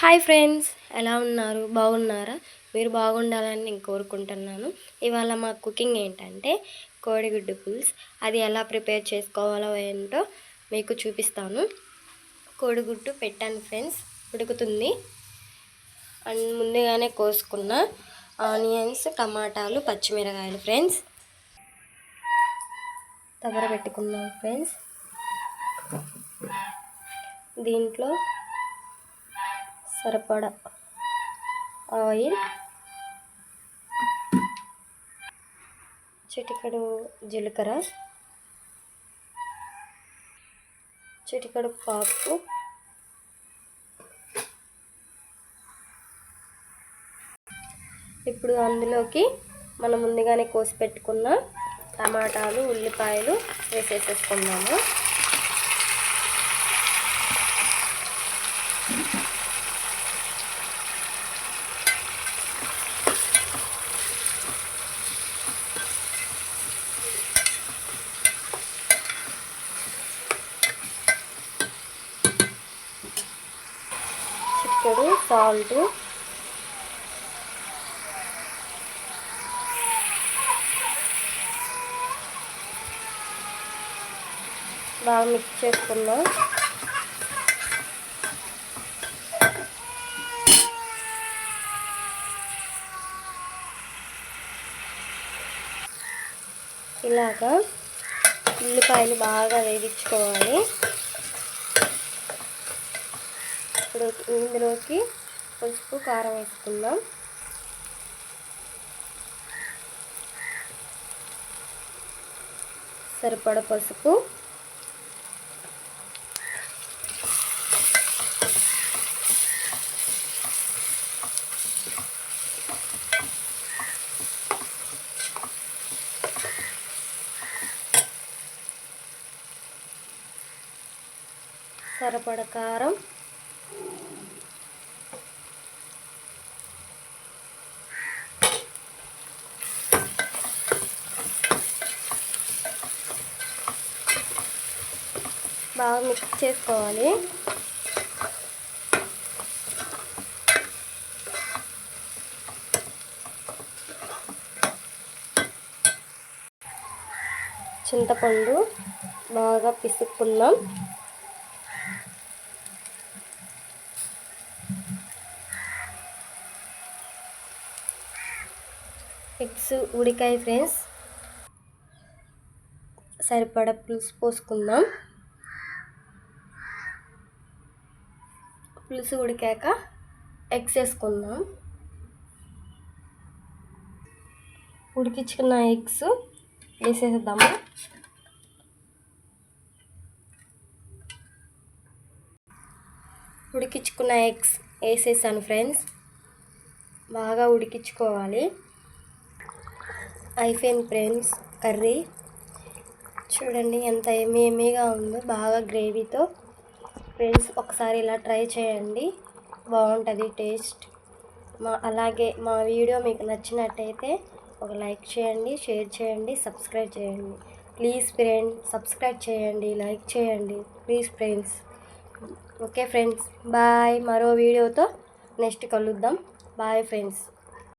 Hi friends, ఎలా ఉన్నారు? బాగున్నారా? మీరు బాగుండాలని నేను కోరుకుంటున్నాను. ఇవాళ మా కుకింగ్ ఏంటంటే కోడిగుడ్డు పులుసు. అది ఎలా ప్రిపేర్ చేసుకోవాలో ఏంటో మీకు చూపిస్తాను. కోడిగుడ్డు పెట్టాను ఫ్రెండ్స్, ఉడుకుతుంది. అండ్ ముందుగానే కోసుకున్న ఆనియన్స్, టమాటాలు, పచ్చిమిరకాయలు ఫ్రెండ్స్ దగ్గర పెట్టుకున్నాం ఫ్రెండ్స్. దీంట్లో సరిపడా ఆయిల్, చిటికెడు జీలకర్ర, చిటికెడు పసుపు, ఇప్పుడు అందులోకి మనం ముందుగానే కోసి పెట్టుకున్న టమాటాలు, ఉల్లిపాయలు వేసేసుకుందాము. చిటికెడు సాల్ట్, బాగా మిక్స్ చేసుకున్నాం. ఇలాగా ఉల్లిపాయలు బాగా వేయించుకోవాలి. ఇప్పుడు ఇందులోకి పసుపు, కారం వేసుకుందాం. సరిపడ పసుపు, సరిపడ కారం, బాగా మిక్స్ చేసుకోవాలి. చింతపండు బాగా పిసుక్కున్నాం. ఎగ్స్ ఉడికాయి ఫ్రెండ్స్, సరిపడ పులుసు పోసుకుందాం. పులుసు ఉడికాక ఎగ్స్ వేసుకుందాం. ఉడికించుకున్న ఎగ్స్ వేసేద్దాము. ఉడికించుకున్న ఎగ్స్ వేసేసాను ఫ్రెండ్స్. బాగా ఉడికించుకోవాలి. అయిపోయింది ఫ్రెండ్స్ కర్రీ. చూడండి ఎంత ఏమీగా ఉందో, బాగా గ్రేవీతో. ఫ్రెండ్స్ ఒకసారి ఇలా ట్రై చేయండి, బాగుంటుంది టేస్ట్. అలాగే మా వీడియో మీకు నచ్చినట్టయితే ఒక లైక్ చేయండి, షేర్ చేయండి, సబ్స్క్రైబ్ చేయండి. ప్లీజ్ ఫ్రెండ్స్, సబ్స్క్రైబ్ చేయండి, లైక్ చేయండి please friends. Okay friends, bye. మరో వీడియోతో నెక్స్ట్ కలుద్దాం. Bye friends.